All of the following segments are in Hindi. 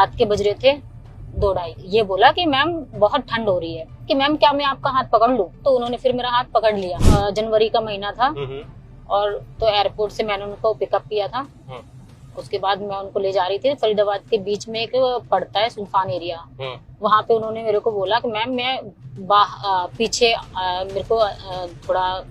रात के बज रहे थे 2-2:30। ये बोला कि मैम बहुत ठंड हो रही है, कि मैम क्या मैं आपका हाथ पकड़ लूं? तो उन्होंने फिर मेरा हाथ पकड़ लिया। जनवरी का महीना था और तो एयरपोर्ट से मैंने उनको पिकअप किया था। उसके बाद मैं उनको ले जा रही थी। फरीदाबाद के बीच में एक पड़ता है सुनसान एरिया, वहाँ पे उन्होंने मेरे को बोला कि मैम मैं पीछे मेरे को थोड़ा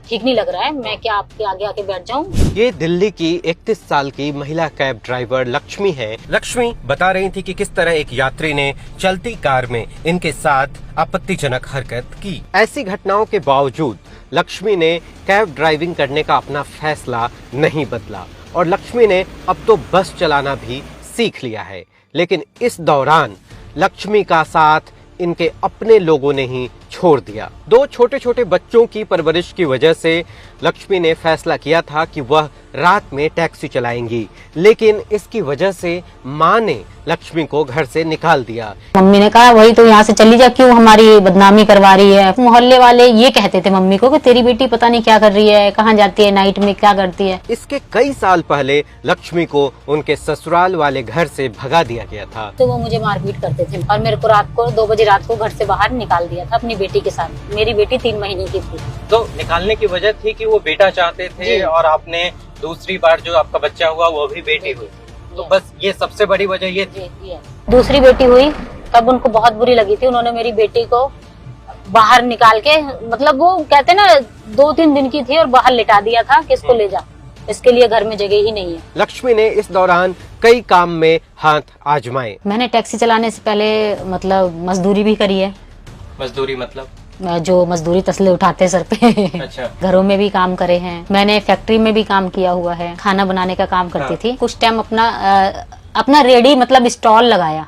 ठीक नहीं लग रहा है, मैं क्या आपके आगे आके बैठ जाऊं? ये दिल्ली की 31 साल की महिला कैब ड्राइवर लक्ष्मी है। लक्ष्मी बता रही थी कि किस तरह एक यात्री ने चलती कार में इनके साथ आपत्तिजनक हरकत की। ऐसी घटनाओं के बावजूद लक्ष्मी ने कैब ड्राइविंग करने का अपना फैसला नहीं बदला और लक्ष्मी ने अब तो बस चलाना भी सीख लिया है। लेकिन इस दौरान लक्ष्मी का साथ इनके अपने लोगों ने ही छोड़ दिया। 2 छोटे छोटे बच्चों की परवरिश की वजह से लक्ष्मी ने फैसला किया था कि वह रात में टैक्सी चलाएंगी, लेकिन इसकी वजह से माँ ने लक्ष्मी को घर से निकाल दिया। मम्मी ने कहा वही तो यहाँ से चली जा, क्यों हमारी बदनामी करवा रही है? मोहल्ले वाले ये कहते थे मम्मी को कि तेरी बेटी पता नहीं क्या कर रही है, कहाँ जाती है, नाइट में क्या करती है। इसके कई साल पहले लक्ष्मी को उनके ससुराल वाले घर से भगा दिया गया था। तो वो मुझे मारपीट करते थे और मेरे को रात को 2 बजे रात को घर से बाहर निकाल दिया था अपनी बेटी के साथ। मेरी बेटी 3 महीने की थी। तो निकालने की वजह थी कि वो बेटा चाहते थे और आपने दूसरी बार जो आपका बच्चा हुआ वो भी बेटी हुई, तो बस ये सबसे बड़ी वजह ये थी। दूसरी बेटी हुई तब उनको बहुत बुरी लगी थी। उन्होंने मेरी बेटी को बाहर निकाल के, मतलब वो कहते ना 2-3 दिन की थी और बाहर लिटा दिया था कि इसको ले जा, इसके लिए घर में जगह ही नहीं है। लक्ष्मी ने इस दौरान कई काम में हाथ आजमाए। मैंने टैक्सी चलाने से पहले मतलब मजदूरी भी करी है। मजदूरी मतलब जो मजदूरी तसले उठाते सर पे। अच्छा। घरों में भी काम करे हैं। मैंने फैक्ट्री में भी काम किया हुआ है, खाना बनाने का काम करती थी। कुछ टाइम अपना रेडी मतलब स्टॉल लगाया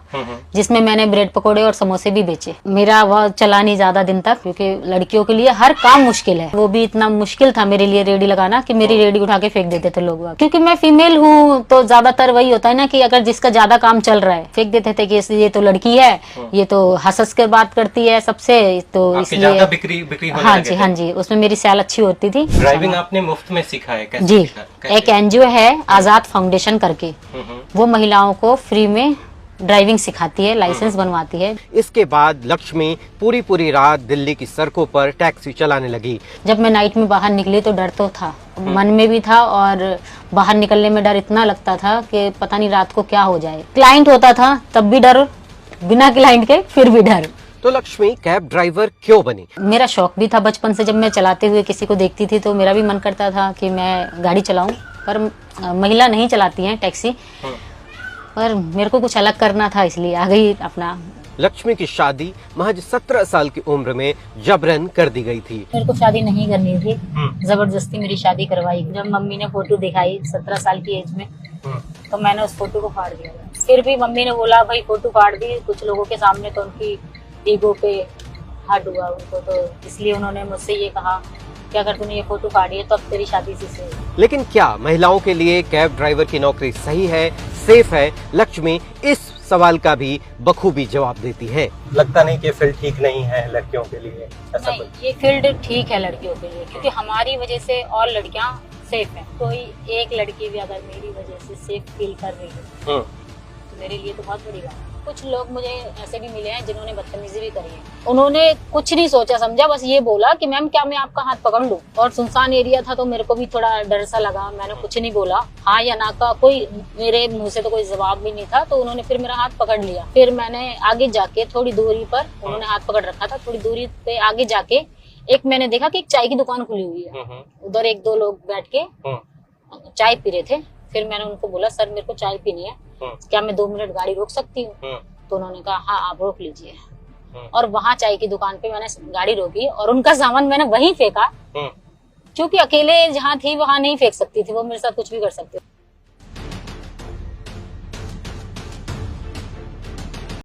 जिसमें मैंने ब्रेड पकोड़े और समोसे भी बेचे। मेरा वह चला नहीं ज्यादा दिन तक, क्योंकि लड़कियों के लिए हर काम मुश्किल है। वो भी इतना मुश्किल था मेरे लिए रेडी लगाना कि मेरी रेडी उठा के फेंक देते थे लोग। क्योंकि मैं फीमेल हूँ तो ज्यादातर वही होता है ना कि अगर जिसका ज्यादा काम चल रहा है फेंक देते थे कि ये तो लड़की है, ये तो हंस के बात करती है सबसे, तो इसलिए बिक्री हाँ जी उसमें मेरी सैल अच्छी होती थी। ड्राइविंग आपने मुफ्त में सीखा है? कैसे जी सीखा? एक एनजीओ है आजाद फाउंडेशन करके, वो महिलाओं को फ्री में ड्राइविंग सिखाती है, लाइसेंस बनवाती है। इसके बाद लक्ष्मी पूरी रात दिल्ली की सड़कों पर टैक्सी चलाने लगी। जब मैं नाइट में बाहर निकली तो डर तो था, मन में भी था और बाहर निकलने में डर इतना लगता था कि पता नहीं रात को क्या हो जाए। क्लाइंट होता था तब भी डर, बिना क्लाइंट के फिर भी डर। तो लक्ष्मी कैब ड्राइवर क्यों बनी? मेरा शौक भी था बचपन से। जब मैं चलाते हुए किसी को देखती थी तो मेरा भी मन करता था कि मैं गाड़ी चलाऊं, पर महिला नहीं चलाती हैं टैक्सी, पर मेरे को कुछ अलग करना था इसलिए आ गई अपना। लक्ष्मी की शादी महज 17 साल की उम्र में जबरन कर दी गई थी। मेरे को शादी नहीं करनी थी, जबरदस्ती मेरी शादी करवाई। जब मम्मी ने फोटो दिखाई 17 साल की एज में, तो मैंने उस फोटो को फाड़ दिया। फिर भी मम्मी ने बोला भाई फोटो फाड़ दी कुछ लोगों के सामने, तो उनकी ईगो पे हर्ट हुआ उनको, तो इसलिए उन्होंने मुझसे ये कहा कि अगर तूने ये फोटो फाड़ी है तो अब तेरी शादी से। लेकिन क्या महिलाओं के लिए कैब ड्राइवर की नौकरी सही है, सेफ है? लक्ष्मी इस सवाल का भी बखूबी जवाब देती है। लगता नहीं कि फील्ड ठीक नहीं है लड़कियों के लिए? ऐसा नहीं, ये फील्ड ठीक है लड़कियों के लिए, क्योंकि हमारी वजह से और लड़कियां सेफ हैं। कोई एक लड़की भी अगर मेरी वजह से सेफ फील कर रही है तो मेरे लिए तो बहुत बड़ी बात है। कुछ लोग मुझे ऐसे भी मिले हैं जिन्होंने बदतमीजी भी करी है। उन्होंने कुछ नहीं सोचा समझा, बस ये बोला कि मैम क्या मैं आपका हाथ पकड़ लूं? और सुनसान एरिया था तो मेरे को भी थोड़ा डर सा लगा। मैंने कुछ नहीं बोला, हाँ या ना का कोई मेरे मुंह से तो कोई जवाब भी नहीं था। तो उन्होंने फिर मेरा हाथ पकड़ लिया। फिर मैंने आगे जाके थोड़ी दूरी पर, उन्होंने हाथ पकड़ रखा था, थोड़ी दूरी पे आगे जाके एक मैंने देखा कि एक चाय की दुकान खुली हुई है। उधर 1-2 लोग बैठ के चाय पी रहे थे। फिर मैंने उनको बोला सर मेरे को चाय पीनी है, क्या मैं 2 मिनट गाड़ी रोक सकती हूँ? तो उन्होंने कहा हाँ आप रोक लीजिए। और वहाँ चाय की दुकान पे मैंने गाड़ी रोकी और उनका सामान मैंने वहीं फेंका, क्योंकि अकेले जहाँ थी वहाँ नहीं फेंक सकती थी, वो मेरे साथ कुछ भी कर सकती थी।